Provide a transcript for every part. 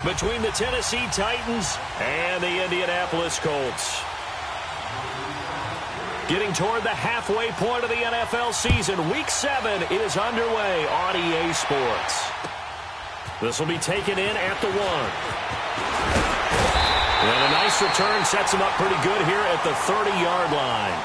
between the Tennessee Titans and the Indianapolis Colts. Getting toward the halfway point of the NFL season, Week 7 is underway on EA Sports. This will be taken in at the 1. And a nice return sets him up pretty good here at the 30-yard line.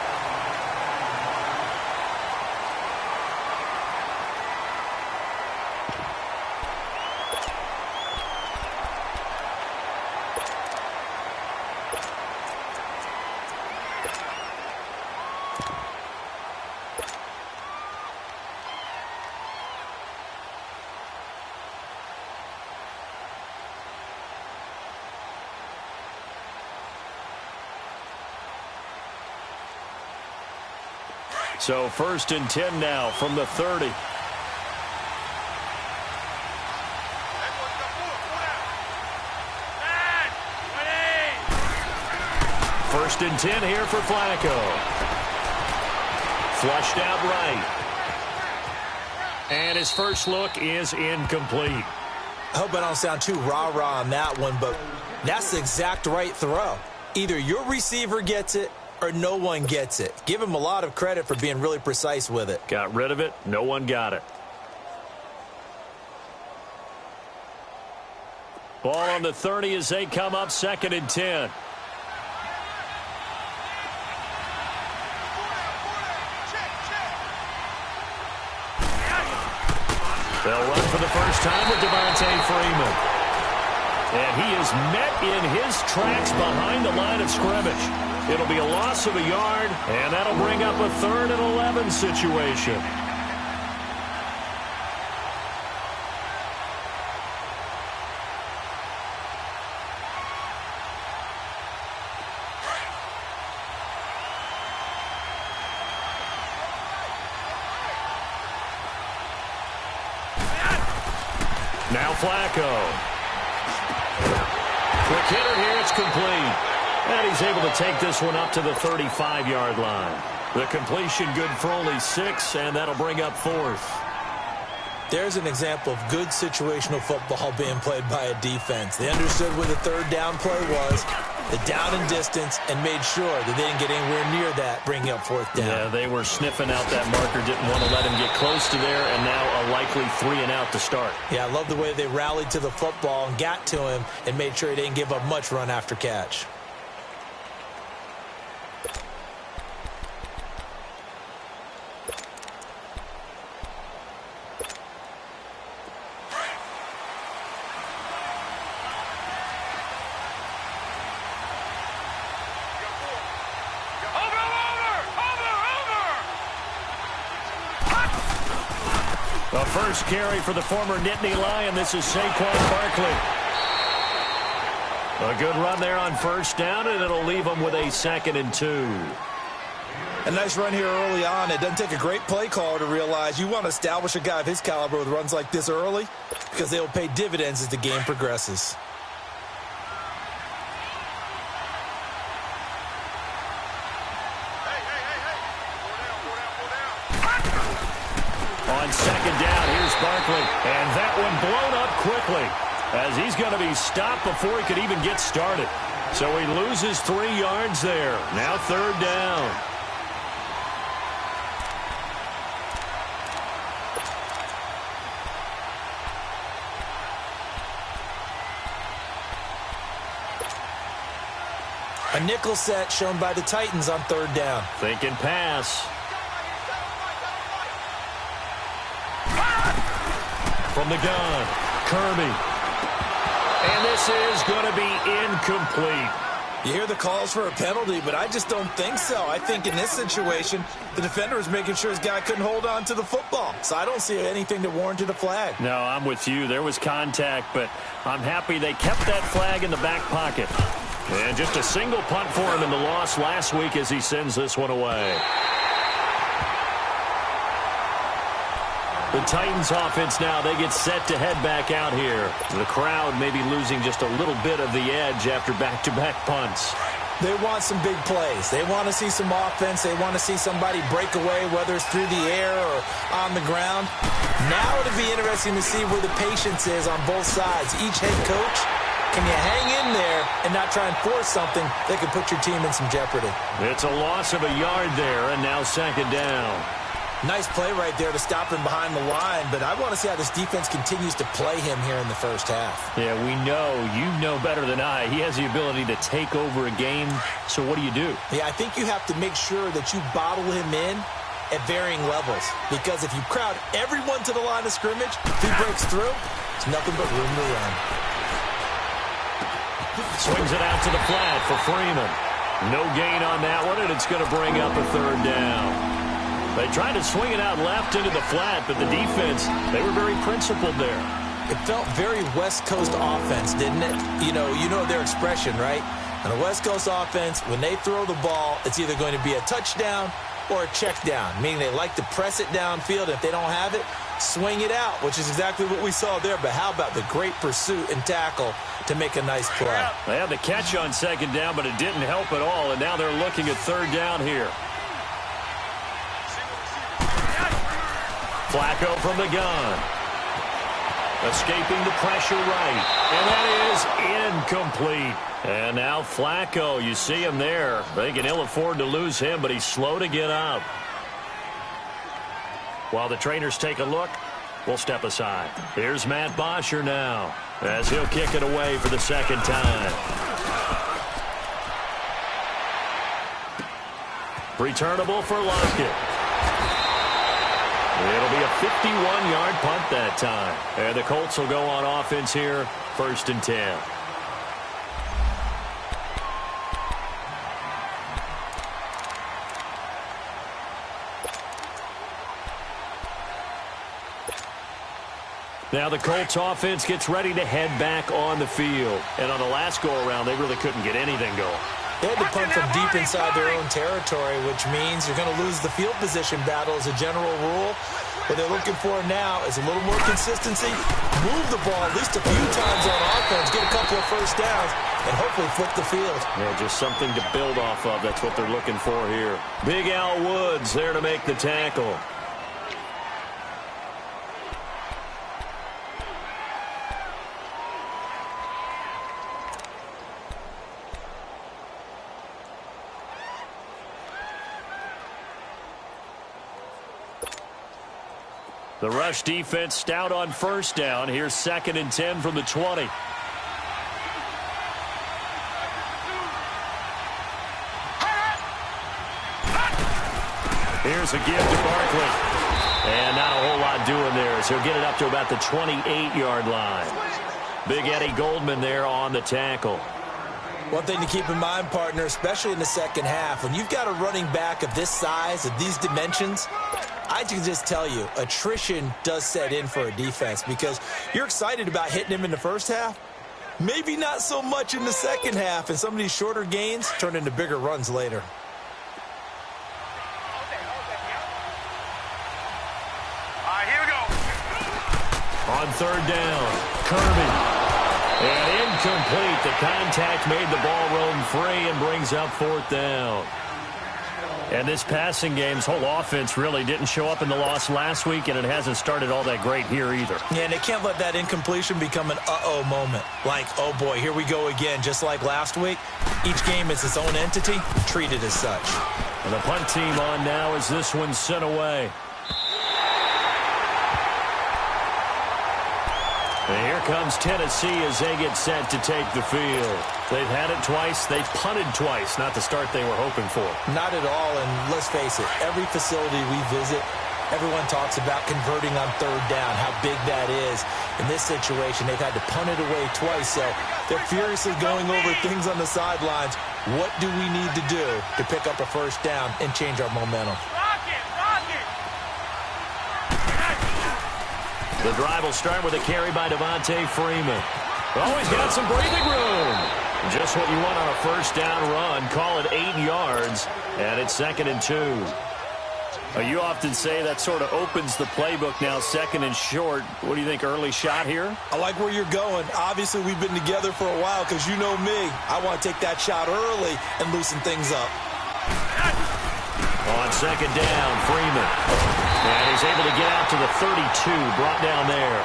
So 1st and 10 now from the 30. First and 10 here for Flacco. Flushed out right. And his first look is incomplete. I hope I don't sound too rah-rah on that one, but that's the exact right throw. Either your receiver gets it or no one gets it. Give him a lot of credit for being really precise with it. Got rid of it. No one got it. Ball on the 30 as they come up 2nd and 10. They'll run for the first time with Devontae Freeman. And he is met in his tracks behind the line of scrimmage. It'll be a loss of a yard, and that'll bring up a 3rd and 11 situation. Now Flacco. Quick hitter here, it's complete. And he's able to take this one up to the 35-yard line. The completion good for only 6, and that'll bring up 4th. There's an example of good situational football being played by a defense. They understood where the 3rd down play was, the down and distance, and made sure that they didn't get anywhere near that, bringing up 4th down. Yeah, they were sniffing out that marker, didn't want to let him get close to there, and now a likely 3 and out to start. Yeah, I love the way they rallied to the football and got to him and made sure he didn't give up much run after catch. The first carry for the former Nittany Lion. This is Saquon Barkley. A good run there on 1st down, and it'll leave them with a 2nd and 2. A nice run here early on. It doesn't take a great play caller to realize you want to establish a guy of his caliber with runs like this early because they will pay dividends as the game progresses. On 2nd down, here's Barkley. And that one blown up quickly as he's going to be stopped before he could even get started. So he loses 3 yards there. Now 3rd down. A nickel set shown by the Titans on 3rd down. Thinking pass. From the gun, Kirby. And this is going to be incomplete. You hear the calls for a penalty, but I just don't think so. I think in this situation, the defender was making sure his guy couldn't hold on to the football. So I don't see anything that warranted a flag. No, I'm with you. There was contact, but I'm happy they kept that flag in the back pocket. And just a single punt for him in the loss last week as he sends this one away. The Titans offense now, they get set to head back out here. The crowd may be losing just a little bit of the edge after back-to-back punts. They want some big plays. They want to see some offense. They want to see somebody break away, whether it's through the air or on the ground. Now it'll be interesting to see where the patience is on both sides. Each head coach Can you hang in there and not try and force something that could put your team in some jeopardy? It's a loss of a yard there, and now second down. Nice play right there to stop him behind the line, but I want to see how this defense continues to play him here in the first half. Yeah, you know better than I. He has the ability to take over a game, so what do you do? Yeah, I think you have to make sure that you bottle him in at varying levels, because if you crowd everyone to the line of scrimmage, if he breaks through, it's nothing but room to run. Swings it out to the flat for Freeman. No gain on that one, and it's going to bring up a third down. They tried to swing it out left into the flat, but the defense, they were very principled there. It felt very West Coast offense, didn't it? You know their expression, right? On a West Coast offense, when they throw the ball, it's either going to be a touchdown or a check down, meaning they like to press it downfield. If they don't have it, swing it out, which is exactly what we saw there. But how about the great pursuit and tackle to make a nice play? They had the catch on second down, but it didn't help at all, and now they're looking at third down here. Flacco from the gun. Escaping the pressure right. And that is incomplete. And now Flacco, you see him there. They can ill afford to lose him, but he's slow to get up. While the trainers take a look, we'll step aside. Here's Matt Bosher now, as he'll kick it away for the second time. Returnable for Lockett. It'll be a 51-yard punt that time. And the Colts will go on offense here, 1st and 10. Now the Colts offense gets ready to head back on the field. And on the last go-around, they really couldn't get anything going. They had to punt from deep inside their own territory, which means you're going to lose the field position battle as a general rule. What they're looking for now is a little more consistency, move the ball at least a few times on offense, get a couple of first downs, and hopefully flip the field. Yeah, just something to build off of. That's what they're looking for here. Big Al Woods there to make the tackle. The rush defense stout on first down. Here's 2nd and 10 from the 20. Here's a give to Barkley. And not a whole lot doing there, so he'll get it up to about the 28-yard line. Big Eddie Goldman there on the tackle. One thing to keep in mind, partner, especially in the second half, when you've got a running back of this size, of these dimensions, I can just tell you, attrition does set in for a defense because you're excited about hitting him in the first half. Maybe not so much in the second half, and some of these shorter gains turn into bigger runs later. Here we go. On third down, Kirby. And incomplete. The contact made the ball roam free and brings up 4th down. And this passing game's whole offense really didn't show up in the loss last week, and it hasn't started all that great here either. Yeah, and they can't let that incompletion become an uh-oh moment. Like, oh boy, here we go again, just like last week. Each game is its own entity, treat it as such. And the punt team on now as this one's sent away. And here comes Tennessee as they get set to take the field. They've had it twice. They've punted twice. Not the start they were hoping for. Not at all, and let's face it, every facility we visit, everyone talks about converting on third down, how big that is. In this situation, they've had to punt it away twice, so they're furiously going over things on the sidelines. What do we need to do to pick up a first down and change our momentum? The drive will start with a carry by Devontae Freeman. Oh, he's got some breathing room. Just what you want on a first down run. Call it 8 yards, and it's 2nd and 2. You often say that sort of opens the playbook now, 2nd and short. What do you think, early shot here? I like where you're going. Obviously, we've been together for a while because you know me. I want to take that shot early and loosen things up. On 2nd down, Freeman. And he's able to get out to the 32, brought down there.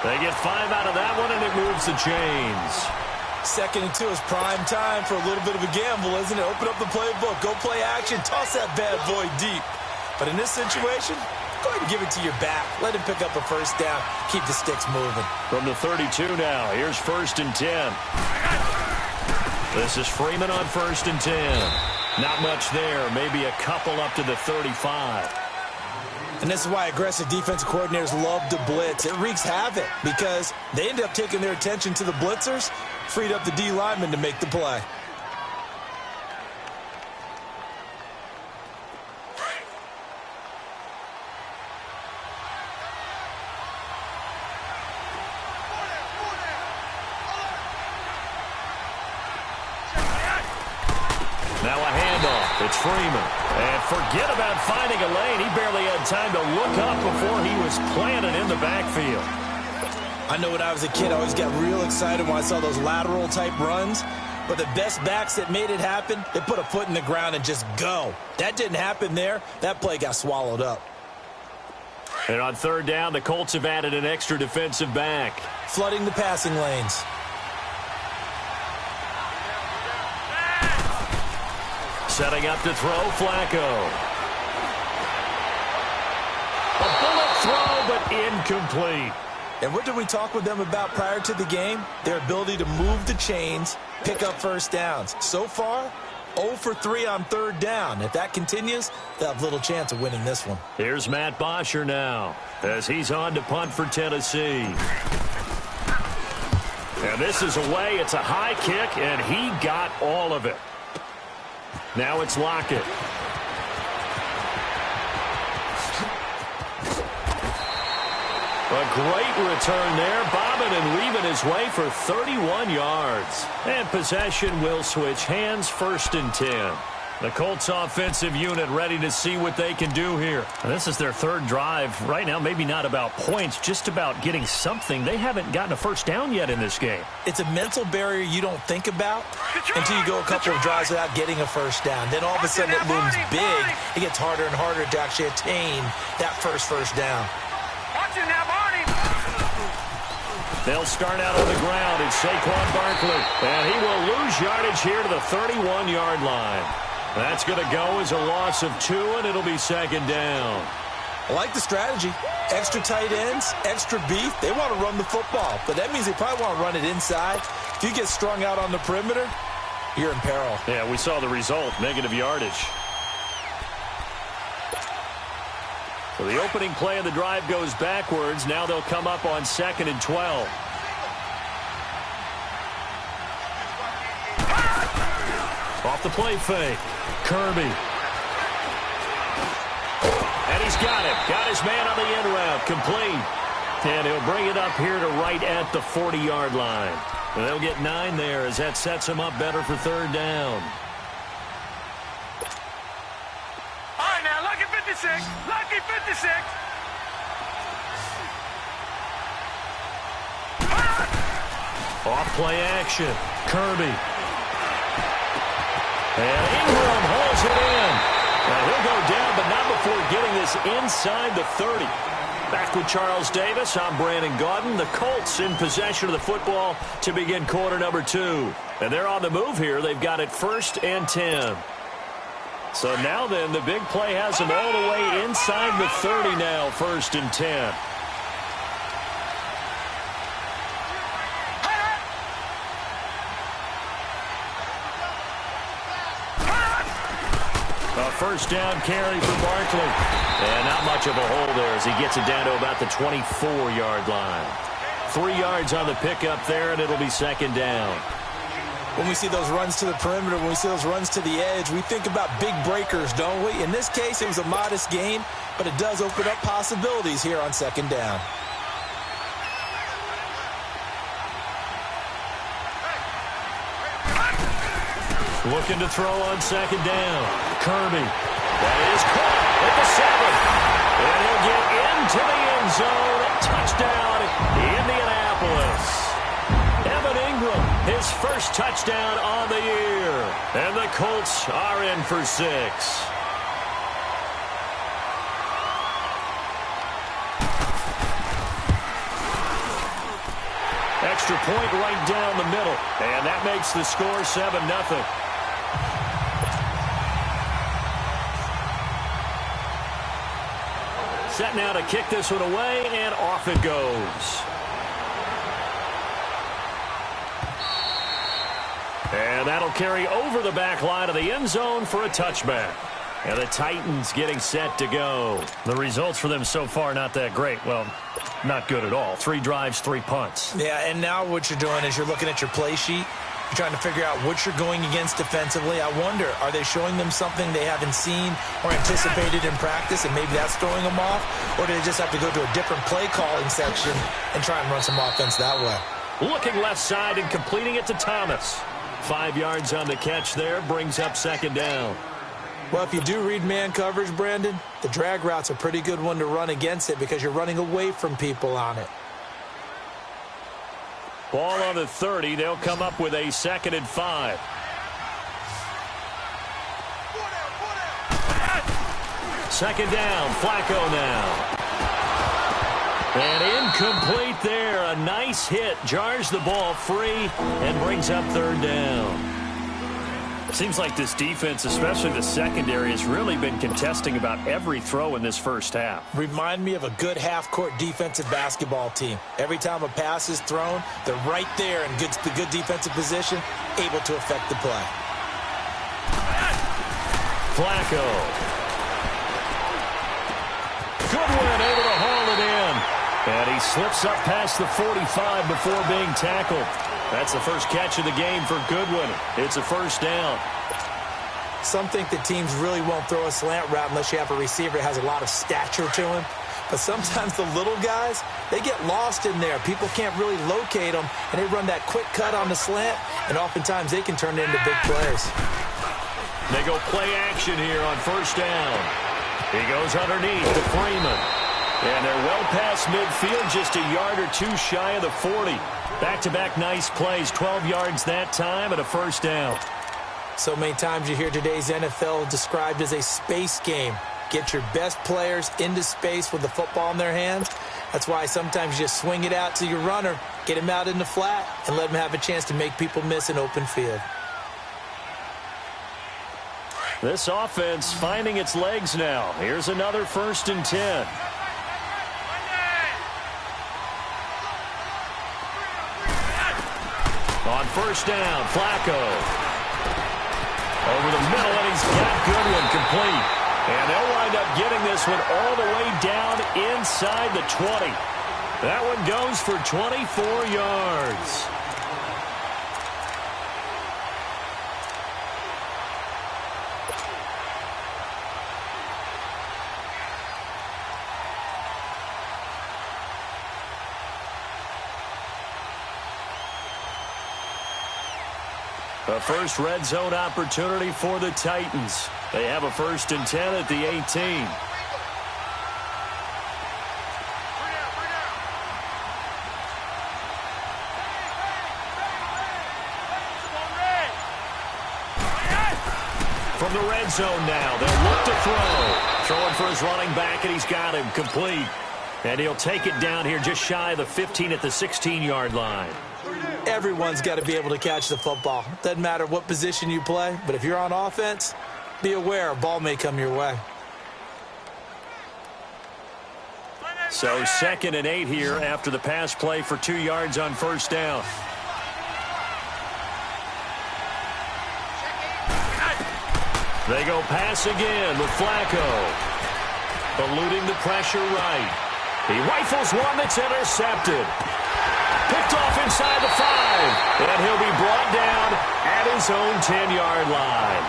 They get 5 out of that one, and it moves the chains. 2nd and 2 is prime time for a little bit of a gamble, isn't it? Open up the playbook, go play action, toss that bad boy deep. But in this situation, go ahead and give it to your back. Let him pick up a first down. Keep the sticks moving. From the 32 now, here's 1st and 10. This is Freeman on 1st and 10. Not much there, maybe a couple up to the 35. And this is why aggressive defensive coordinators love to blitz. It wreaks havoc because they end up taking their attention to the blitzers, freed up the D lineman to make the play. Now a handoff. It's Freeman. And forget about finding a lane. He barely had time to look up before he was planted in the backfield. I know when I was a kid, I always got real excited when I saw those lateral-type runs. But the best backs that made it happen, they put a foot in the ground and just go. That didn't happen there. That play got swallowed up. And on 3rd down, the Colts have added an extra defensive back. Flooding the passing lanes. Setting up to throw, Flacco. A bullet throw, but incomplete. And what did we talk with them about prior to the game? Their ability to move the chains, pick up first downs. So far, 0 for 3 on 3rd down. If that continues, they'll have little chance of winning this one. Here's Matt Bosher now as he's on to punt for Tennessee. And this is away. It's a high kick, and he got all of it. Now it's Lockett. A great return there, bobbing and weaving his way for 31 yards. And possession will switch hands, 1st and 10. The Colts offensive unit ready to see what they can do here. And this is their 3rd drive. Right now, maybe not about points, just about getting something. They haven't gotten a first down yet in this game. It's a mental barrier you don't think about until you go a couple of drives without getting a first down. Then all of a sudden it looms big. It gets harder and harder to actually attain that first down. Watch it now, Barney. They'll start out on the ground. It's Saquon Barkley. And he will lose yardage here to the 31-yard line. That's going to go as a loss of 2, and it'll be 2nd down. I like the strategy. Extra tight ends, extra beef. They want to run the football, but that means they probably want to run it inside. If you get strung out on the perimeter, you're in peril. Yeah, we saw the result, negative yardage. So the opening play of the drive goes backwards. Now they'll come up on 2nd and 12. Off the play fake. Kirby. And he's got it. Got his man on the end route. Complete. And he'll bring it up here to right at the 40-yard line. And they'll get 9 there as that sets him up better for 3rd down. All right, now, lucky 56. Lucky 56. Off play action. Kirby. And Ingram holds it in. And he'll go down, but not before getting this inside the 30. Back with Charles Davis, I'm Brandon Gaudin. The Colts in possession of the football to begin quarter number 2. And they're on the move here. They've got it 1st and 10. So now then, the big play has them all the way inside the 30 now, 1st and 10. A first down carry for Barkley. And not much of a hole there as he gets it down to about the 24-yard line. 3 yards on the pickup there, and it'll be 2nd down. When we see those runs to the perimeter, when we see those runs to the edge, we think about big breakers, don't we? In this case, it was a modest gain, but it does open up possibilities here on 2nd down. Looking to throw on 2nd down. Kirby. That is caught at the 7. And he'll get into the end zone. Touchdown, Indianapolis. Evan Ingram, his first touchdown on the year. And the Colts are in for 6. extra point right down the middle. And that makes the score 7-0. Set now to kick this one away, and off it goes. And that'll carry over the back line of the end zone for a touchback. And the Titans getting set to go. The results for them so far not that great. Well, not good at all. 3 drives, 3 punts. Yeah, and now what you're doing is you're looking at your play sheet. You're trying to figure out what you're going against defensively. I wonder, are they showing them something they haven't seen or anticipated in practice, and maybe that's throwing them off? Or do they just have to go to a different play calling section and try and run some offense that way? Looking left side and completing it to Thomas. 5 yards on the catch there, brings up 2nd down. Well, if you do read man coverage, Brandon, the drag route's a pretty good one to run against it because you're running away from people on it. Ball on the 30. They'll come up with a 2nd and 5. Second down, Flacco now. And incomplete there. A nice hit. Jars the ball free and brings up 3rd down. Seems like this defense, especially the secondary, has really been contesting about every throw in this first half. Remind me of a good half-court defensive basketball team. Every time a pass is thrown, they're right there in the good defensive position, able to affect the play. Flacco. Goodwin able to haul it in. And he slips up past the 45 before being tackled. That's the first catch of the game for Goodwin. It's a 1st down. Some think that teams really won't throw a slant route unless you have a receiver that has a lot of stature to him. But sometimes the little guys, they get lost in there. People can't really locate them, and they run that quick cut on the slant, and oftentimes they can turn it into big plays. They go play action here on 1st down. He goes underneath to Freeman. And they're well past midfield, just a yard or 2 shy of the 40. Back-to-back nice plays, 12 yards that time and a 1st down. So many times you hear today's NFL described as a space game. Get your best players into space with the football in their hands. That's why sometimes you just swing it out to your runner, get him out in the flat, and let him have a chance to make people miss an open field. This offense finding its legs now. Here's another 1st and 10. On 1st down, Flacco. Over the middle, and he's got Goodwin complete. And they'll wind up getting this one all the way down inside the 20. That one goes for 24 yards. A first red zone opportunity for the Titans. They have a 1st and 10 at the 18. From the red zone now, they'll look to throw. Throwing for his running back, and he's got him complete. And he'll take it down here just shy of the 15 at the 16-yard line. Everyone's got to be able to catch the football. Doesn't matter what position you play, but if you're on offense, be aware a ball may come your way. So 2nd and 8 here after the pass play for 2 yards on 1st down. They go pass again with Flacco. Eluding the pressure right. He rifles one that's intercepted. Picked off inside the 5. And he'll be brought down at his own 10-yard line.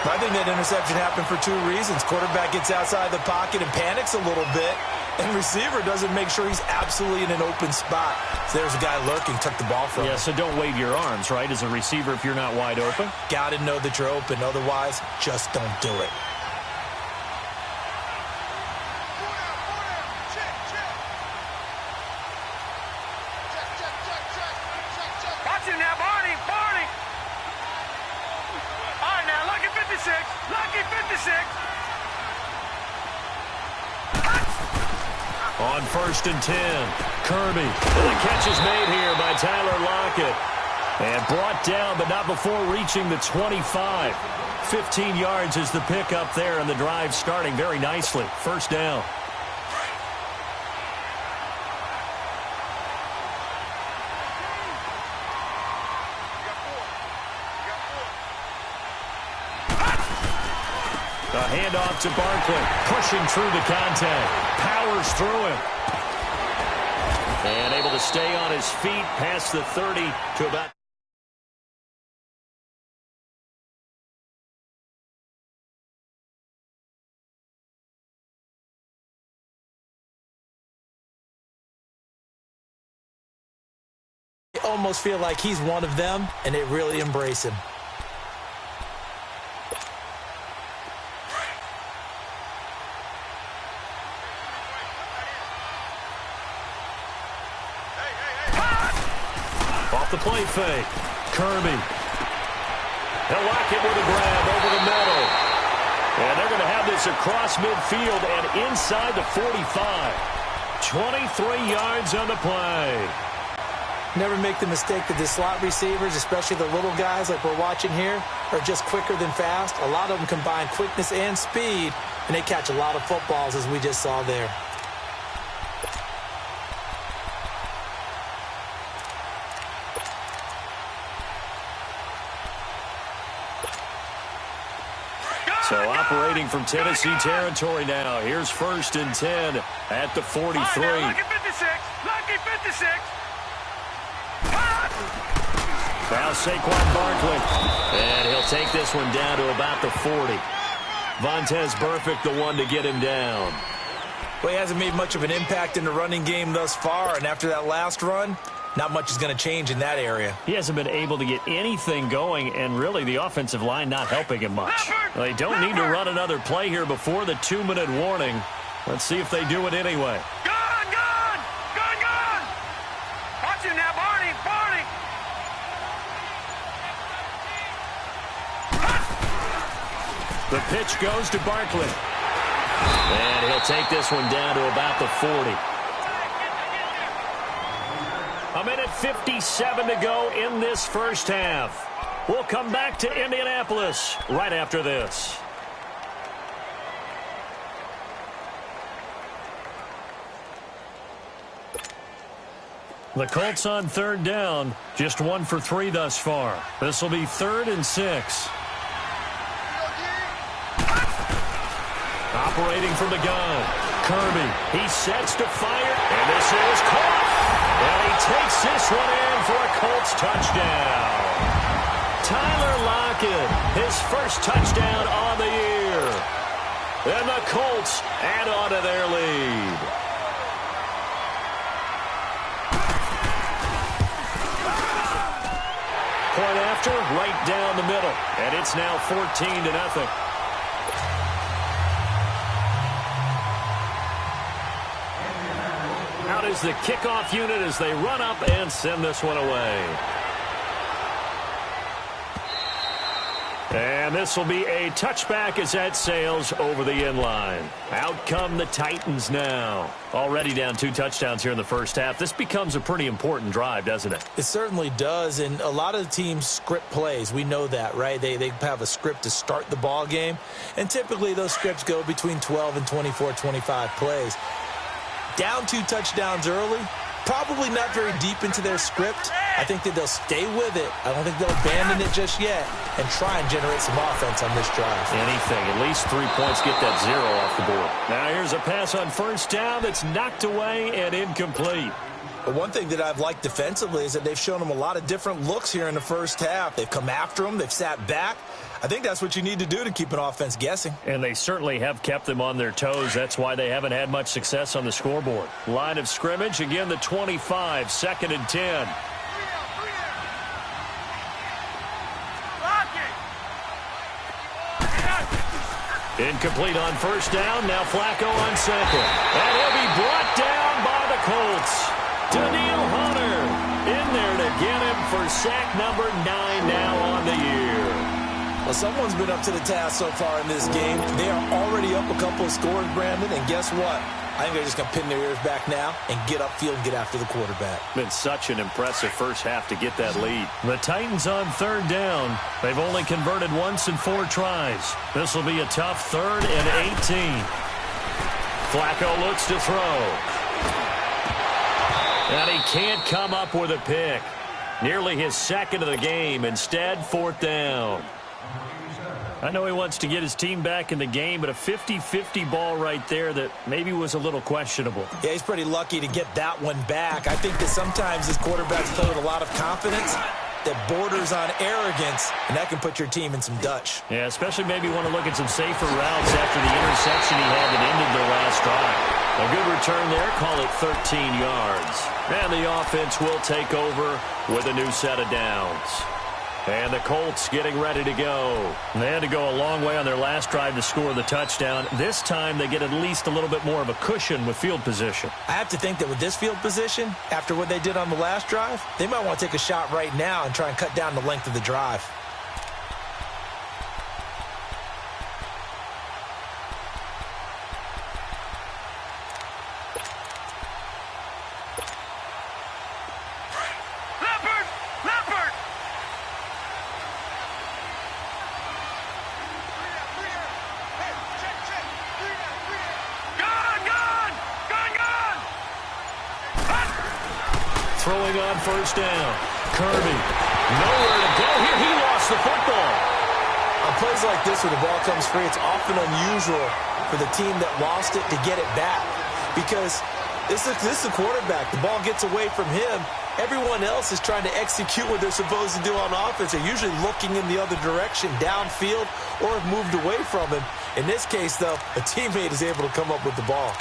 I think that interception happened for 2 reasons. Quarterback gets outside the pocket and panics a little bit. And receiver doesn't make sure he's absolutely in an open spot. So there's a guy lurking, took the ball from him. Yeah, so don't wave your arms, right, as a receiver if you're not wide open. Got to know that you're open. Otherwise, just don't do it. Watch him now, Barney. All right, now, lucky 56. Lucky 56. On 1st and 10, Kirby. And the catch is made here by Tyler Lockett. And brought down, but not before reaching the 25. 15 yards is the pickup there, and the drive starting very nicely. First down. A handoff to Barkley, pushing through the contact, powers through him. And able to stay on his feet past the 30 to about... I almost feel like he's one of them, and they really embrace him. Off the play fake. Kirby. He'll lock it with a grab over the middle. And they're going to have this across midfield and inside the 45. 23 yards on the play. Never make the mistake that the slot receivers, especially the little guys like we're watching here, are just quicker than fast. A lot of them combine quickness and speed, and they catch a lot of footballs, as we just saw there. So operating from Tennessee territory now. Here's 1st and 10 at the 43. Lucky 56. Lucky 56. Now Saquon Barkley. And he'll take this one down to about the 40. Vontaze Burfict, the one to get him down. Well, he hasn't made much of an impact in the running game thus far, and after that last run, not much is going to change in that area. He hasn't been able to get anything going, and really the offensive line not helping him much. They don't need to run another play here before the 2-minute warning. Let's see if they do it anyway. Gone, gone, gone, gone. Watch him now, Barney, Barney. The pitch goes to Barkley. And he'll take this one down to about the 40. A minute 57 to go in this first half. We'll come back to Indianapolis right after this. The Colts on 3rd down, just 1 for 3 thus far. This will be 3rd and 6. Operating from the gun, Kirby. He sets to fire, and this is caught. And he takes this one in for a Colts touchdown. Tyler Lockett, his first touchdown on the year. And the Colts add on to their lead. Point after, right down the middle. And it's now 14-0. Out is the kickoff unit as they run up and send this one away. And this will be a touchback as that sails over the end line. Out come the Titans now. Already down 2 touchdowns here in the first half. This becomes a pretty important drive, doesn't it? It certainly does, and a lot of the teams script plays. We know that, right? They have a script to start the ball game, and typically those scripts go between 12 and 24, 25 plays. Down 2 touchdowns early, probably not very deep into their script. I think that they'll stay with it. I don't think they'll abandon it just yet and try and generate some offense on this drive. Anything. At least 3 points, get that 0 off the board. Now here's a pass on 1st down that's knocked away and incomplete. But one thing that I've liked defensively is that they've shown them a lot of different looks here in the first half. They've come after them. They've sat back. I think that's what you need to do to keep an offense guessing. And they certainly have kept them on their toes. That's why they haven't had much success on the scoreboard. Line of scrimmage, again, the 25, 2nd and 10. Incomplete on 1st down. Now Flacco on 2nd. And he'll be brought down by the Colts. Danielle Hunter in there to get him for sack number 9 now on the year. Well, someone's been up to the task so far in this game. They are already up a couple of scores, Brandon, and guess what? I think they're just going to pin their ears back now and get upfield and get after the quarterback. Been such an impressive first half to get that lead. The Titans on third down. They've only converted once in 4 tries. This will be a tough 3rd and 18. Flacco looks to throw. And he can't come up with a pick. Nearly his 2nd of the game. Instead, 4th down. I know he wants to get his team back in the game, but a 50-50 ball right there that maybe was a little questionable. Yeah, he's pretty lucky to get that one back. I think that sometimes his quarterbacks play with a lot of confidence that borders on arrogance, and that can put your team in some Dutch. Yeah, especially maybe want to look at some safer routes after the interception he had that ended their last drive. A good return there, call it 13 yards. And the offense will take over with a new set of downs. And the Colts getting ready to go. They had to go a long way on their last drive to score the touchdown. This time they get at least a little bit more of a cushion with field position. I have to think that with this field position, after what they did on the last drive, they might want to take a shot right now and try and cut down the length of the drive. Throwing on first down. Kirby. Nowhere to go here. He lost the football. On plays like this where the ball comes free, it's often unusual for the team that lost it to get it back. Because this is the quarterback. The ball gets away from him. Everyone else is trying to execute what they're supposed to do on offense. They're usually looking in the other direction, downfield, or have moved away from him. In this case, though, a teammate is able to come up with the ball.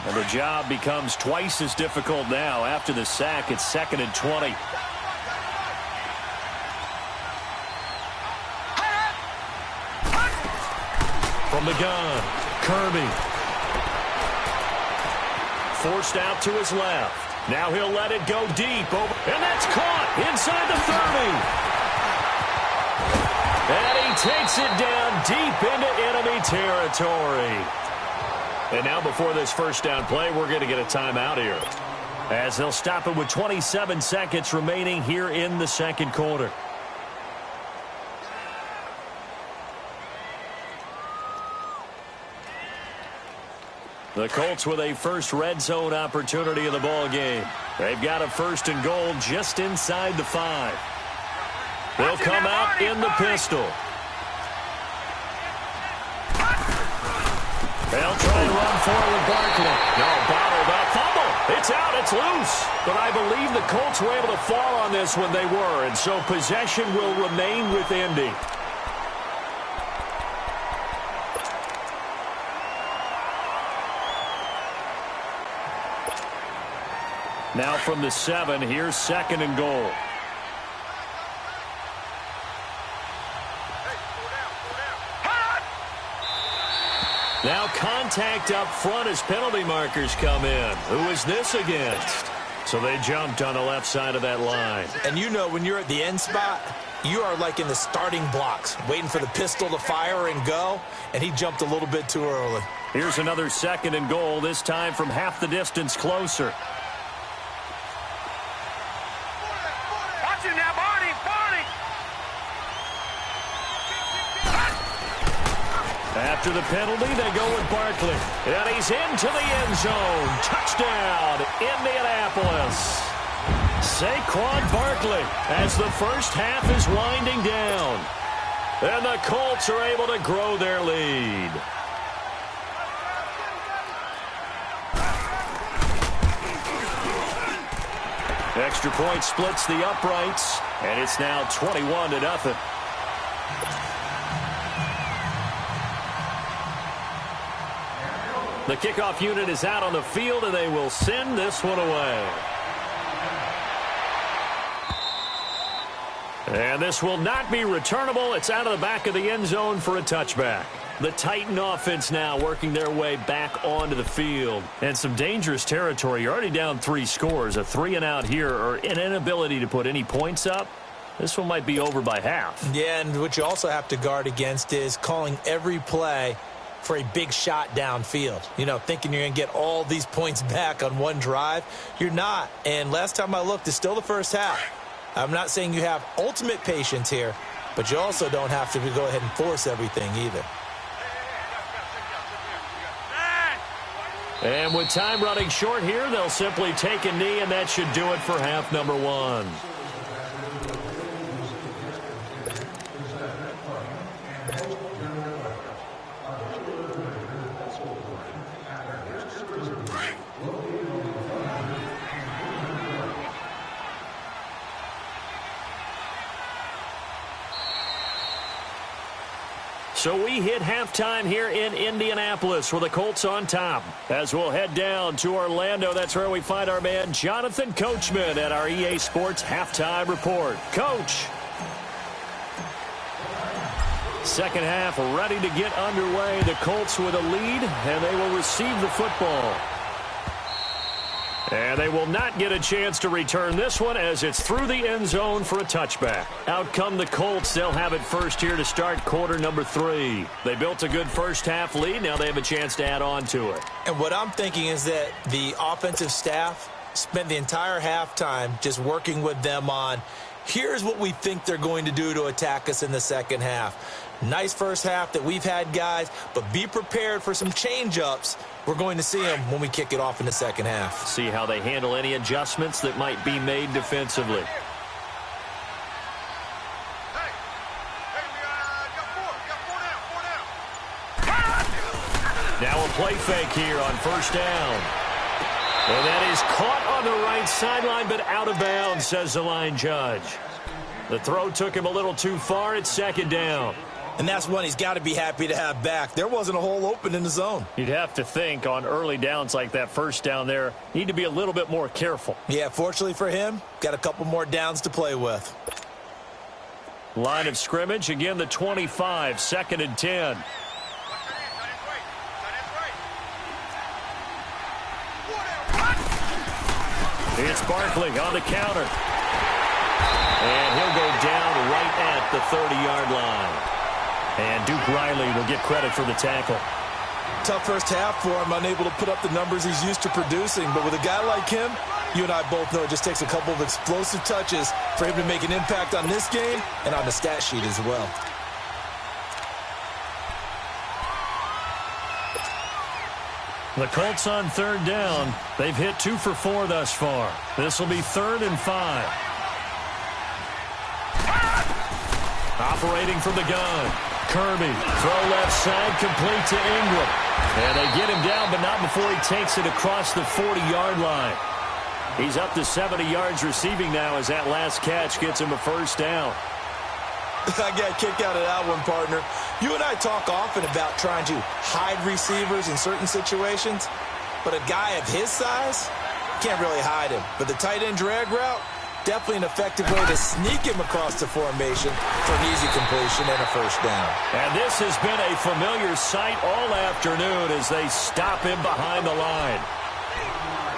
And the job becomes twice as difficult now. After the sack, it's 2nd and 20. From the gun, Kirby. Forced out to his left. Now he'll let it go deep. And that's caught inside the 30. And he takes it down deep into enemy territory. And now before this first down play, we're going to get a timeout here, as they'll stop it with 27 seconds remaining here in the second quarter. The Colts with a first red zone opportunity in the ball game. They've got a 1st and goal just inside the 5. They'll come out in the pistol. They'll try and run forward, Barkley. No, bottled up. Fumble. It's out. It's loose. But I believe the Colts were able to fall on this when they were, and so possession will remain with Indy. Now from the 7, here's 2nd and goal. Now contact up front as penalty markers come in. Who is this against? So they jumped on the left side of that line. And you know when you're at the end spot, you are like in the starting blocks, waiting for the pistol to fire and go, and he jumped a little bit too early. Here's another 2nd and goal, this time from half the distance closer. Watch him now, Barney! After the penalty, they go with Barkley. And he's into the end zone. Touchdown, Indianapolis. Saquon Barkley as the first half is winding down. And the Colts are able to grow their lead. Extra point splits the uprights, and it's now 21-0. The kickoff unit is out on the field, and they will send this one away. And this will not be returnable. It's out of the back of the end zone for a touchback. The Titan offense now working their way back onto the field. And some dangerous territory. You're already down 3 scores. A 3-and-out here, or an inability to put any points up, This one might be over by half. Yeah, and what you also have to guard against is calling every play for a big shot downfield. You know, thinking you're going to get all these points back on one drive. You're not. And last time I looked, it's still the first half. I'm not saying you have ultimate patience here, but you also don't have to go ahead and force everything either. And with time running short here, they'll simply take a knee, and that should do it for half number one. So we hit halftime here in Indianapolis with the Colts on top. As we'll head down to Orlando, that's where we find our man Jonathan Coachman at our EA Sports Halftime Report. Coach. Second half ready to get underway. The Colts with a lead, and they will receive the football. And they will not get a chance to return this one as it's through the end zone for a touchback. Out come the Colts. They'll have it first here to start quarter number 3. They built a good first half lead. Now they have a chance to add on to it. And what I'm thinking is that the offensive staff spent the entire halftime just working with them on, here's what we think they're going to do to attack us in the second half. Nice first half that we've had, guys, but be prepared for some change-ups. We're going to see them when we kick it off in the second half. See how they handle any adjustments that might be made defensively. Now a play fake here on first down. And that is caught on the right sideline, but out of bounds, says the line judge. The throw took him a little too far. It's second down. And that's one he's got to be happy to have back. There wasn't a hole open in the zone. You'd have to think on early downs like that first down there, need to be a little bit more careful. Yeah, fortunately for him, got a couple more downs to play with. Line of scrimmage, again the 25, second and 10. It's Barkley on the counter. And he'll go down right at the 30-yard line. And Duke Riley will get credit for the tackle. Tough first half for him, unable to put up the numbers he's used to producing. But with a guy like him, you and I both know it just takes a couple of explosive touches for him to make an impact on this game and on the stat sheet as well. The Colts on third down. They've hit 2 for 4 thus far. This will be 3rd and 5. Operating from the gun. Kirby, throw left side, complete to Ingram. And they get him down, but not before he takes it across the 40-yard line. He's up to 70 yards receiving now as that last catch gets him a first down. I got a kick out of that one, partner. You and I talk often about trying to hide receivers in certain situations, but a guy of his size can't really hide him. But the tight end drag route, definitely an effective way to sneak him across the formation for an easy completion and a first down. And this has been a familiar sight all afternoon as they stop him behind the line.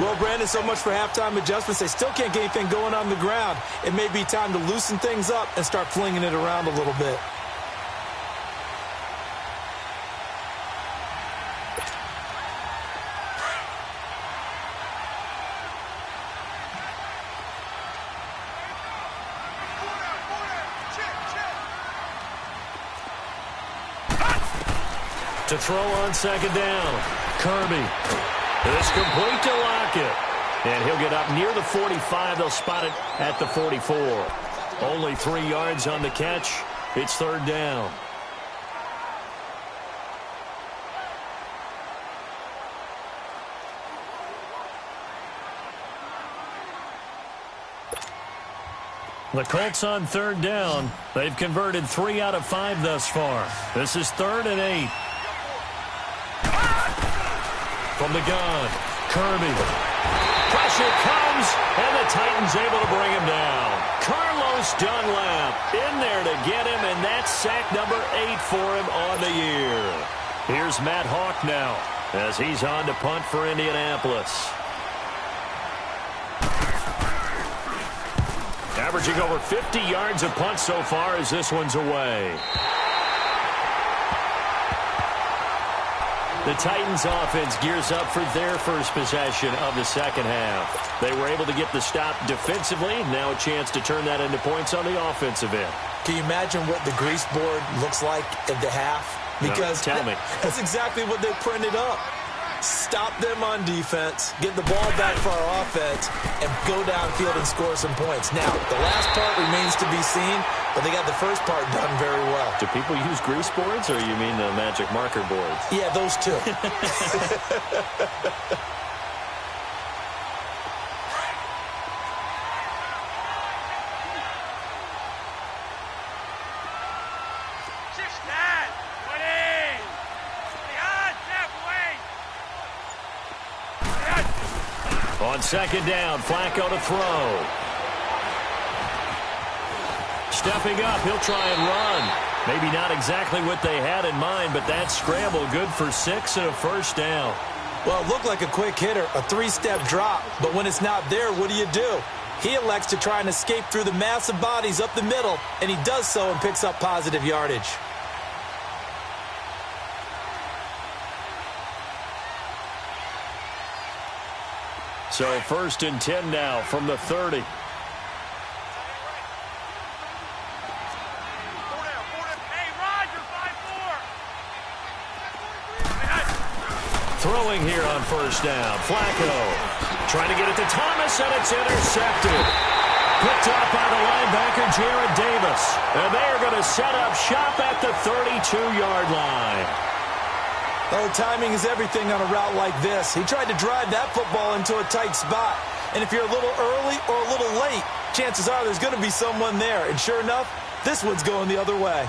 Well, Brandon, so much for halftime adjustments. They still can't get anything going on the ground. It may be time to loosen things up and start flinging it around a little bit. To throw on second down. Kirby. It's complete to Lockett. And he'll get up near the 45. They'll spot it at the 44. Only 3 yards on the catch. It's third down. The Colts on third down. They've converted 3 out of 5 thus far. This is 3rd and 8. From the gun, Kirby. Pressure comes, and the Titans able to bring him down. Carlos Dunlap in there to get him, and that's sack number 8 for him on the year. Here's Matt Hawk now as he's on to punt for Indianapolis. Averaging over 50 yards a punt so far as this one's away. The Titans offense gears up for their first possession of the second half. They were able to get the stop defensively. Now a chance to turn that into points on the offensive end. Can you imagine what the grease board looks like at the half? Because no, tell me. That's exactly what they printed up. Stop them on defense, get the ball back for our offense, and go downfield and score some points. Now, the last part remains to be seen, but they got the first part done very well. Do people use grease boards, or you mean the magic marker boards? Yeah, those two. On second down, Flacco to throw. Stepping up, he'll try and run. Maybe not exactly what they had in mind, but that scramble good for 6 and a first down. Well, it looked like a quick hitter, a 3-step drop, but when it's not there, what do? He elects to try and escape through the massive bodies up the middle, and he does so and picks up positive yardage. So 1st and 10 now from the 30. Throwing here on first down. Flacco trying to get it to Thomas, and it's intercepted. Picked up by the linebacker, Jared Davis. And they are going to set up shop at the 32-yard line. Oh, timing is everything on a route like this. He tried to drive that football into a tight spot. And if you're a little early or a little late, chances are there's going to be someone there. And sure enough, this one's going the other way.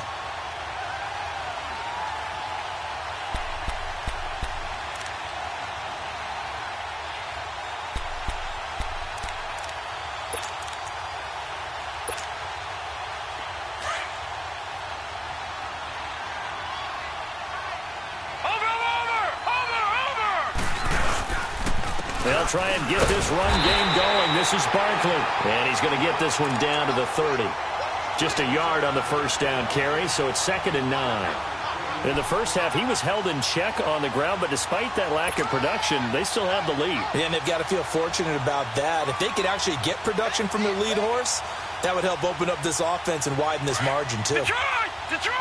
They'll try and get this run game going. This is Barkley. And he's going to get this one down to the 30. Just a yard on the first down carry, so it's 2nd and 9. In the first half, he was held in check on the ground, but despite that lack of production, they still have the lead. And they've got to feel fortunate about that. If they could actually get production from their lead horse, that would help open up this offense and widen this margin, too. Detroit! Detroit!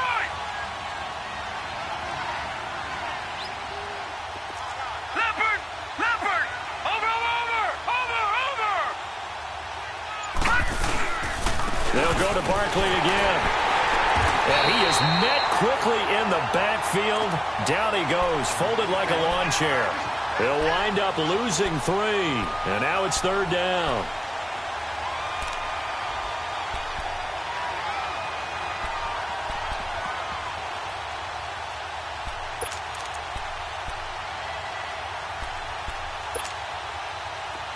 They'll go to Barkley again. And he is met quickly in the backfield. Down he goes, folded like a lawn chair. He'll wind up losing 3. And now it's 3rd down.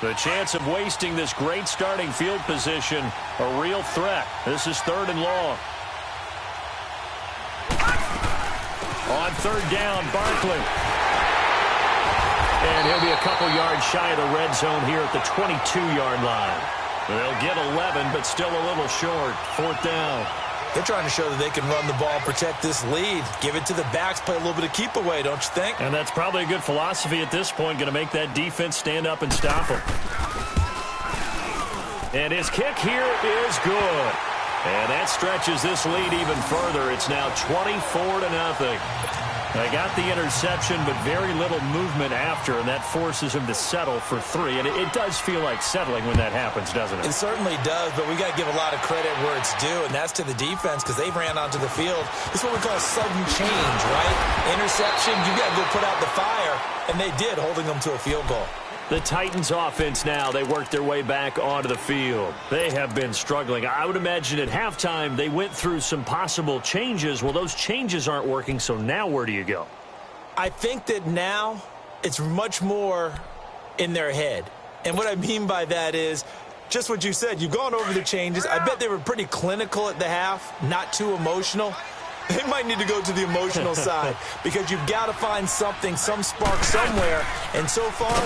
The chance of wasting this great starting field position, a real threat. This is 3rd and long. On 3rd down, Barkley. And he'll be a couple yards shy of the red zone here at the 22-yard line. They'll get 11, but still a little short. 4th down. They're trying to show that they can run the ball, protect this lead. Give it to the backs, play a little bit of keep away, don't you think? And that's probably a good philosophy at this point, going to make that defense stand up and stop them. And his kick here is good. And that stretches this lead even further. It's now 24-0. They got the interception, but very little movement after, and that forces him to settle for 3. And it does feel like settling when that happens, doesn't it? It certainly does, but we got to give a lot of credit where it's due, and that's to the defense because they ran onto the field. It's what we call sudden change, right? Interception, you got to go put out the fire, and they did, holding them to a field goal. The Titans offense now, they worked their way back onto the field. They have been struggling. I would imagine at halftime they went through some possible changes. Well, those changes aren't working, so now where do you go? I think that now it's much more in their head. And what I mean by that is just what you said. You've gone over the changes. I bet they were pretty clinical at the half, not too emotional. They might need to go to the emotional side because you've got to find something, some spark somewhere. And so far,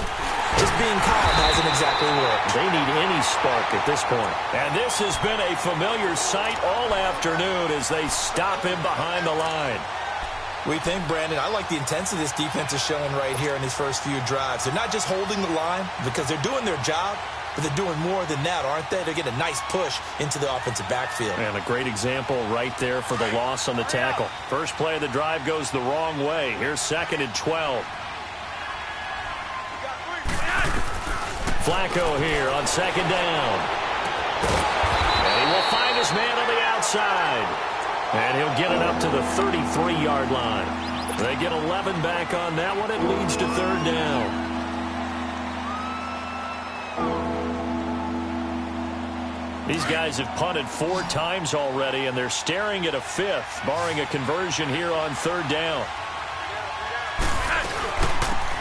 just being calm hasn't exactly worked. They need any spark at this point. And this has been a familiar sight all afternoon as they stop him behind the line. We think, Brandon, I like the intensity this defense is showing right here in these first few drives. They're not just holding the line because they're doing their job, but they're doing more than that, aren't they? They're getting a nice push into the offensive backfield. And a great example right there for the loss on the tackle. First play of the drive goes the wrong way. Here's 2nd and 12. Flacco here on 2nd down. And he will find his man on the outside. And he'll get it up to the 33-yard line. They get 11 back on that one. It leads to 3rd down. These guys have punted 4 times already, and they're staring at a 5th, barring a conversion here on 3rd down.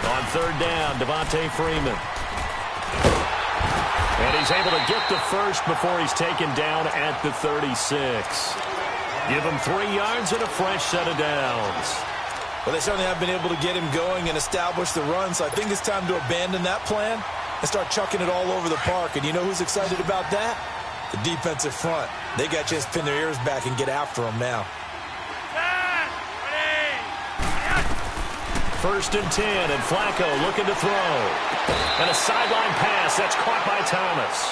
On 3rd down, Devontae Freeman. And he's able to get the first before he's taken down at the 36. Give him 3 yards and a fresh set of downs. Well, they certainly have been able to get him going and establish the run, so I think it's time to abandon that plan and start chucking it all over the park. And you know who's excited about that? The defensive front. They got to just pin their ears back and get after them now. 1st and 10, and Flacco looking to throw. And a sideline pass that's caught by Thomas.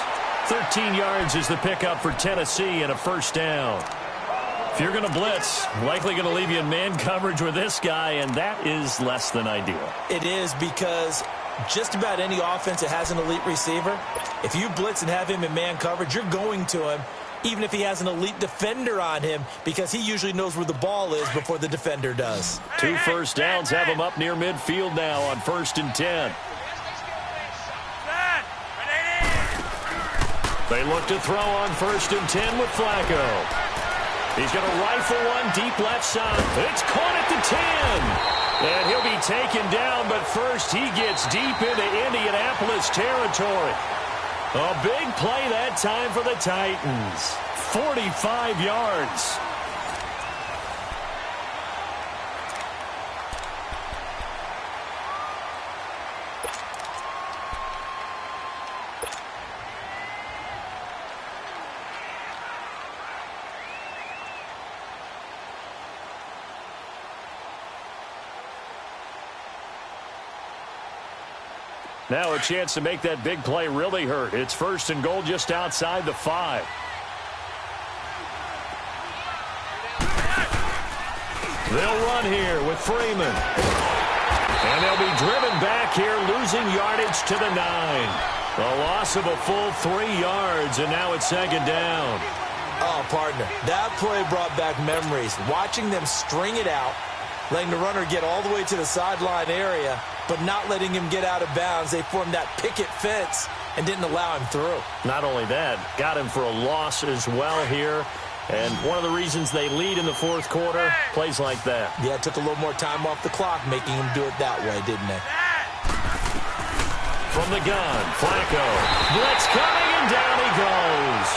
13 yards is the pickup for Tennessee and a 1st down. If you're going to blitz, likely going to leave you in man coverage with this guy, and that is less than ideal. It is because just about any offense that has an elite receiver, if you blitz and have him in man coverage, you're going to him, even if he has an elite defender on him, because he usually knows where the ball is before the defender does. 2 first downs have him up near midfield now on 1st and 10. They look to throw on 1st and 10 with Flacco. He's going to rifle one deep left side. It's caught at the 10. And he'll be taken down, but first he gets deep into Indianapolis territory. A big play that time for the Titans. 45 yards. Now a chance to make that big play really hurt. It's 1st and goal just outside the 5. They'll run here with Freeman. And they'll be driven back here, losing yardage to the 9. A loss of a full 3 yards, and now it's 2nd down. Oh, partner, that play brought back memories. Watching them string it out, letting the runner get all the way to the sideline area, but not letting him get out of bounds. They formed that picket fence and didn't allow him through. Not only that, got him for a loss as well here. And one of the reasons they lead in the 4th quarter, plays like that. Yeah, it took a little more time off the clock, making him do it that way, didn't it? From the gun, Flacco. Blitz coming, and down he goes.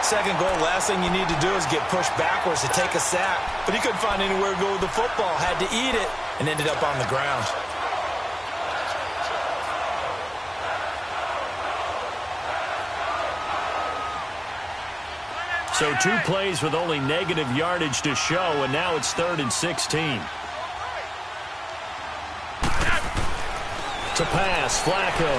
2nd goal, last thing you need to do is get pushed backwards to take a sack. But he couldn't find anywhere to go with the football, had to eat it, and ended up on the ground. So 2 plays with only negative yardage to show, and now it's 3rd and 16. To pass, Flacco.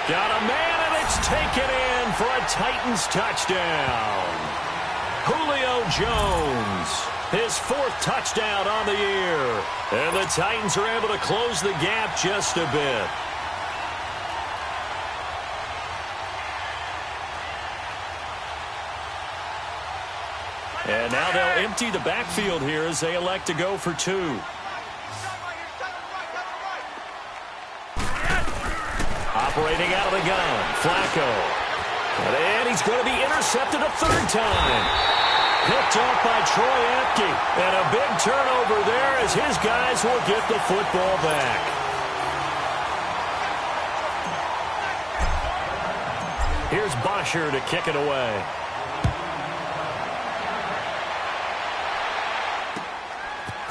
Got a man, and it's taken in for a Titans touchdown. Julio Jones, his 4th touchdown on the year. And the Titans are able to close the gap just a bit. And now they'll empty the backfield here as they elect to go for 2. Operating out of the gun, Flacco. And he's going to be intercepted a 3rd time. Picked off by Troy Apke. And a big turnover there as his guys will get the football back. Here's Bosher to kick it away.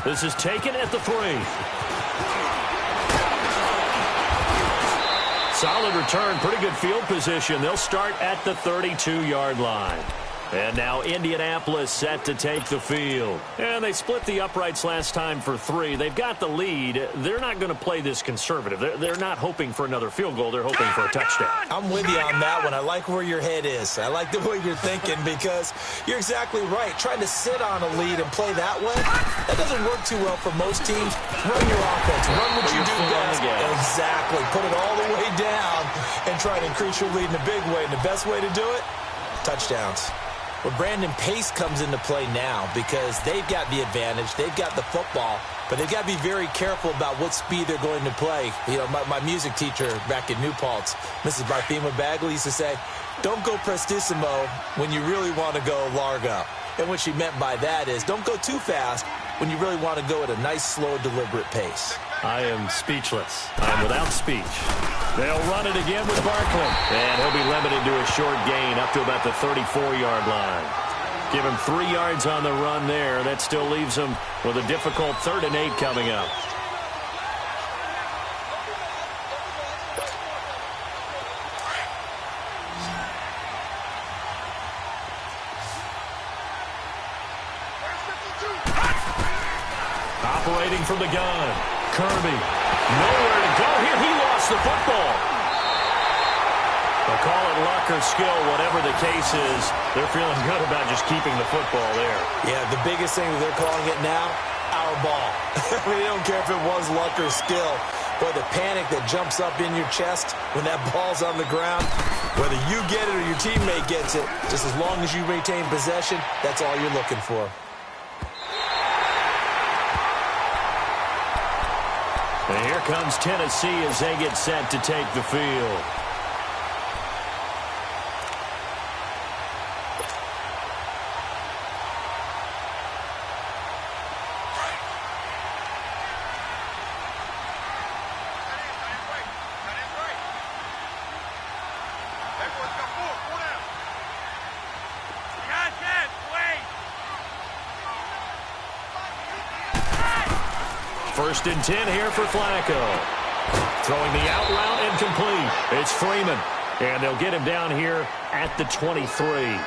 This is taken at the 3. Solid return, pretty good field position. They'll start at the 32-yard line. And now Indianapolis set to take the field. And they split the uprights last time for 3. They've got the lead. They're not going to play this conservative. They're not hoping for another field goal. They're hoping for a touchdown. I'm with you on that one. I like where your head is. I like the way you're thinking because you're exactly right. Trying to sit on a lead and play that way, that doesn't work too well for most teams. Run your offense. Run what you do best. Exactly. Put it all the way down and try to increase your lead in a big way. And the best way to do it, touchdowns. Well, Brandon, pace comes into play now because they've got the advantage. They've got the football, but they've got to be very careful about what speed they're going to play. You know, my music teacher back in New Paltz, Mrs. Barthema Bagley, used to say, don't go prestissimo when you really want to go largo. And what she meant by that is don't go too fast when you really want to go at a nice, slow, deliberate pace. I am speechless. I am without speech. They'll run it again with Barkley. And he'll be limited to a short gain up to about the 34-yard line. Give him 3 yards on the run there. That still leaves him with a difficult 3rd and 8 coming up. Operating from the gun. Kirby. Nowhere to go here. He lost the football. They'll call it luck or skill, whatever the case is. They're feeling good about just keeping the football there. Yeah, the biggest thing that they're calling it now, our ball. I mean, they don't care if it was luck or skill. Boy, the panic that jumps up in your chest when that ball's on the ground, whether you get it or your teammate gets it, just as long as you retain possession, that's all you're looking for. And here comes Tennessee as they get set to take the field. First and 10 here for Flacco. Throwing the out route and complete. It's Freeman. And they'll get him down here at the 23.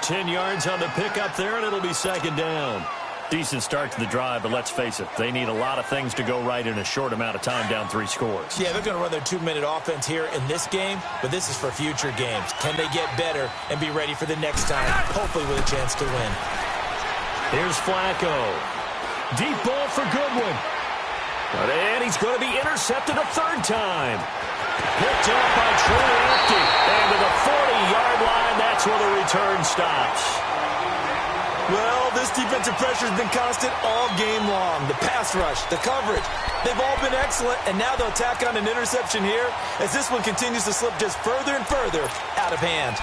10 yards on the pickup there, and it'll be 2nd down. Decent start to the drive, but let's face it, they need a lot of things to go right in a short amount of time, down 3 scores. Yeah, they're going to run their 2-minute offense here in this game, but this is for future games. Can they get better and be ready for the next time, hopefully with a chance to win? Here's Flacco. Deep ball for Goodwin. And he's going to be intercepted a 3rd time. Picked up by Troy Apke. And to the 40-yard line, that's where the return stops. Well, this defensive pressure has been constant all game long. The pass rush, the coverage, they've all been excellent, and now they'll tack on an interception here as this one continues to slip just further and further out of hand.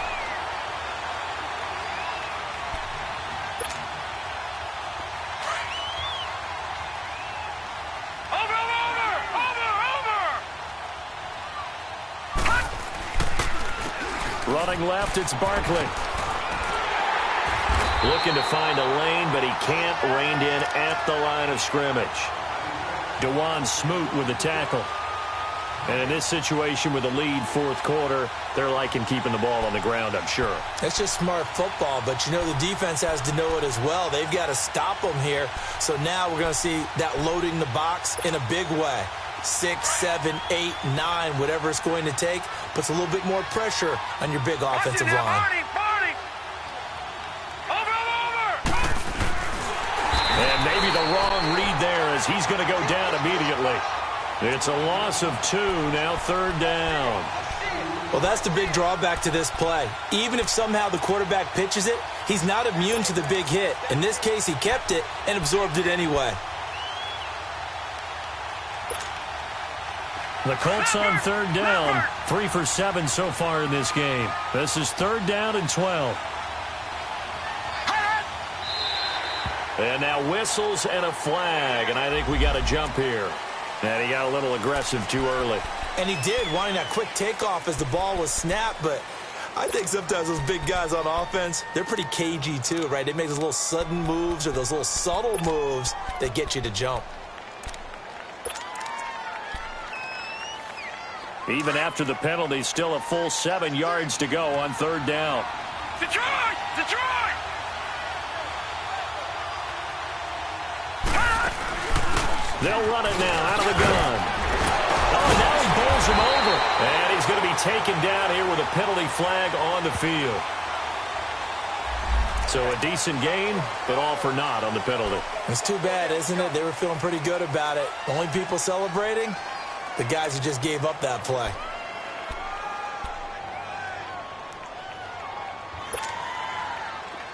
Running left, it's Barkley. Looking to find a lane, but he can't. Reined in at the line of scrimmage. DeJuan Smoot with the tackle. And in this situation with the lead 4th quarter, they're liking keeping the ball on the ground, I'm sure. That's just smart football, but you know the defense has to know it as well. They've got to stop them here. So now we're going to see that loading the box in a big way. 6, 7, 8, 9, whatever it's going to take, puts a little bit more pressure on your big offensive line. And maybe the wrong read there as he's going to go down immediately. It's a loss of 2, now 3rd down. Well, that's the big drawback to this play. Even if somehow the quarterback pitches it, he's not immune to the big hit. In this case, he kept it and absorbed it anyway. The Colts on 3rd down, 3 for 7 so far in this game. This is 3rd down and 12. And now whistles and a flag, and I think we got a jump here. And he got a little aggressive too early. And he did, wanting that quick takeoff as the ball was snapped, but I think sometimes those big guys on offense, they're pretty cagey too, right? They make those little sudden moves or those little subtle moves that get you to jump. Even after the penalty, still a full 7 yards to go on 3rd down. Detroit! Detroit! They'll run it now out of the gun. Oh, now he bowls him over. And he's going to be taken down here with a penalty flag on the field. So a decent gain, but all for naught on the penalty. It's too bad, isn't it? They were feeling pretty good about it. Only people celebrating, the guys who just gave up that play.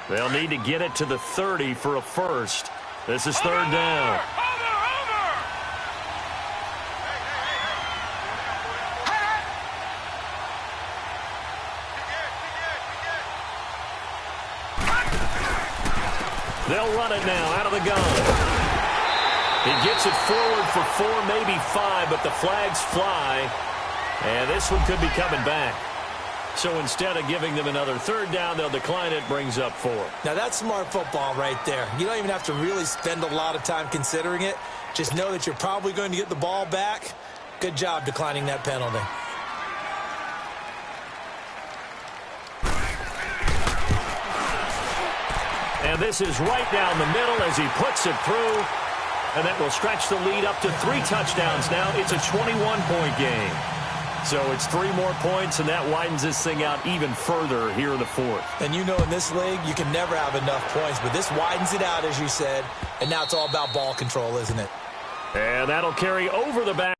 They'll need to get it to the 30 for a first. This is 3rd down. They'll run it now out of the gun. He gets it forward for 4, maybe 5, but the flags fly. And this one could be coming back. So instead of giving them another 3rd down, they'll decline it, brings up 4. Now that's smart football right there. You don't even have to really spend a lot of time considering it. Just know that you're probably going to get the ball back. Good job declining that penalty. And this is right down the middle as he puts it through. And that will stretch the lead up to 3 touchdowns now. It's a 21-point game. So it's 3 more points, and that widens this thing out even further here in the 4th. And you know in this league, you can never have enough points, but this widens it out, as you said. And now it's all about ball control, isn't it? And that'll carry over the back.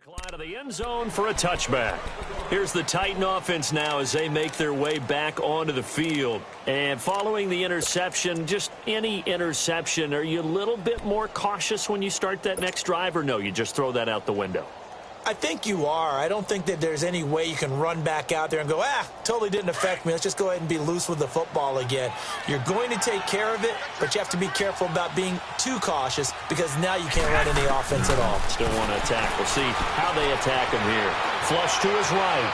Line of the end zone for a touchback. Here's the Titan offense now as they make their way back onto the field. And following the interception, just any interception, are you a little bit more cautious when you start that next drive, or no, you just throw that out the window? I think you are. I don't think that there's any way you can run back out there and go, totally didn't affect me. Let's just go ahead and be loose with the football again. You're going to take care of it, but you have to be careful about being too cautious because now you can't run any offense at all. Still want to attack. We'll see how they attack him here. Flush to his right.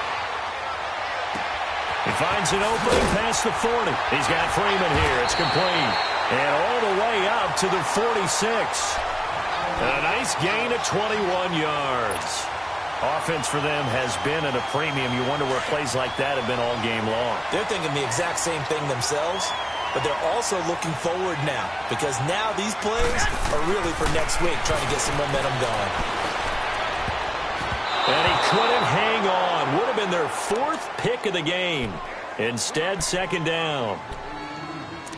He finds an opening past the 40. He's got Freeman here. It's complete. And all the way up to the 46. A nice gain of 21 yards. Offense for them has been at a premium. You wonder where plays like that have been all game long. They're thinking the exact same thing themselves, but they're also looking forward now because now these plays are really for next week, trying to get some momentum going. And he couldn't hang on. Would have been their 4th pick of the game. Instead, 2nd down.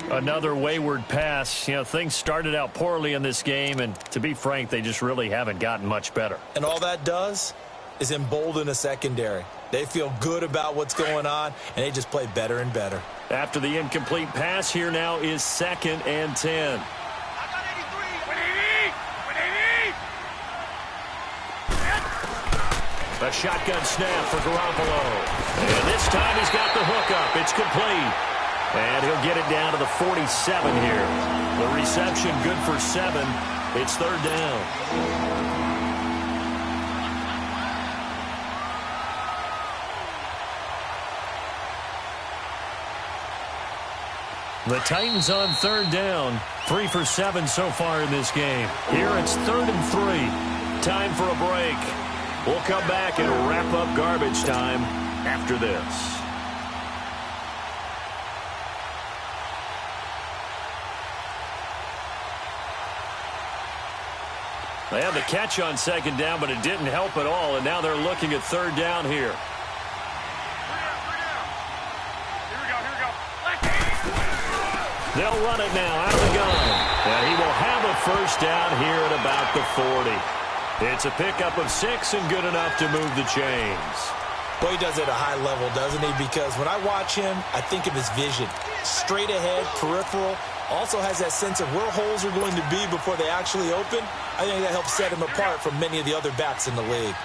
Another wayward pass. You know, things started out poorly in this game, and to be frank, they just really haven't gotten much better. And all that does is embolden a secondary. They feel good about what's going on, and they just play better and better. After the incomplete pass, here now is 2nd and 10. A shotgun snap for Garoppolo. And this time he's got the hook up. It's complete. And he'll get it down to the 47 here. The reception good for 7. It's 3rd down. The Titans on 3rd down. 3 for 7 so far in this game. Here it's 3rd and 3. Time for a break. We'll come back and wrap up garbage time after this. They had the catch on 2nd down, but it didn't help at all, and now they're looking at 3rd down here. They'll run it now out of the gun, and he will have a 1st down here at about the 40. It's a pickup of 6 and good enough to move the chains. Boy, he does it at a high level, doesn't he? Because when I watch him, I think of his vision. Straight ahead, peripheral. Also has that sense of where holes are going to be before they actually open. I think that helps set him apart from many of the other backs in the league.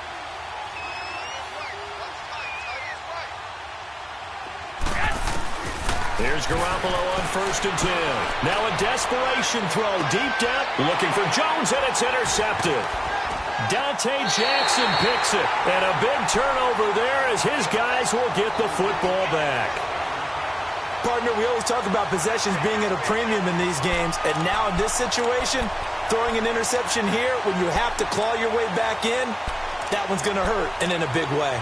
Here's Garoppolo on 1st and 10. Now a desperation throw deep down, looking for Jones, and it's intercepted. Dante Jackson picks it, and a big turnover there as his guys will get the football back. Partner, we always talk about possessions being at a premium in these games, and now in this situation, throwing an interception here when you have to claw your way back in, that one's going to hurt, and in a big way.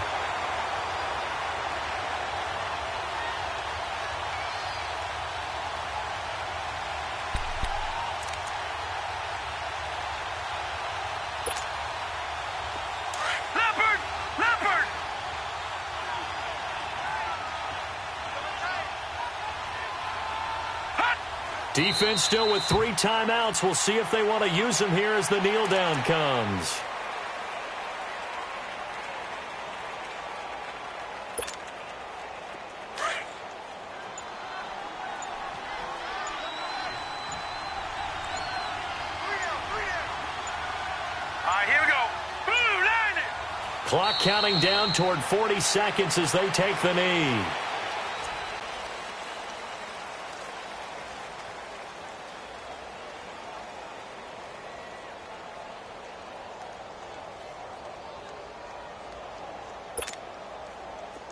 Defense still with 3 timeouts. We'll see if they want to use them here as the kneel down comes. All right, here we go. Blue, line it. Clock counting down toward 40 seconds as they take the knee.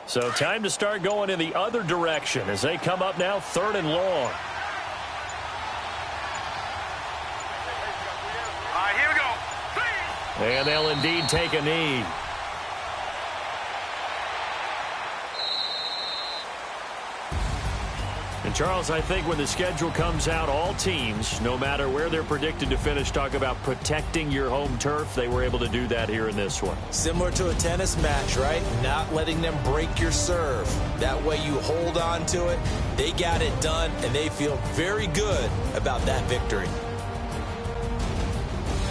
So time to start going in the other direction as they come up now 3rd and long. All right, here we go. Please. And they'll indeed take a knee. And Charles, I think when the schedule comes out, all teams, no matter where they're predicted to finish, talk about protecting your home turf. They were able to do that here in this one. Similar to a tennis match, right? Not letting them break your serve. That way you hold on to it. They got it done, and they feel very good about that victory.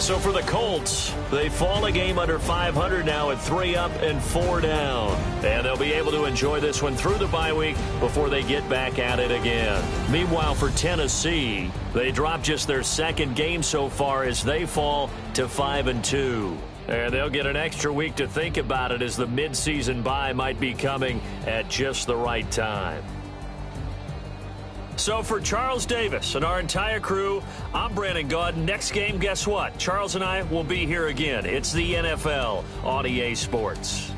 So for the Colts, they fall a game under 500 now at 3 up and 4 down. And they'll be able to enjoy this one through the bye week before they get back at it again. Meanwhile, for Tennessee, they drop just their 2nd game so far as they fall to 5-2. And they'll get an extra week to think about it as the midseason bye might be coming at just the right time. So for Charles Davis and our entire crew, I'm Brandon Gaudin. Next game, guess what? Charles and I will be here again. It's the NFL on EA Sports.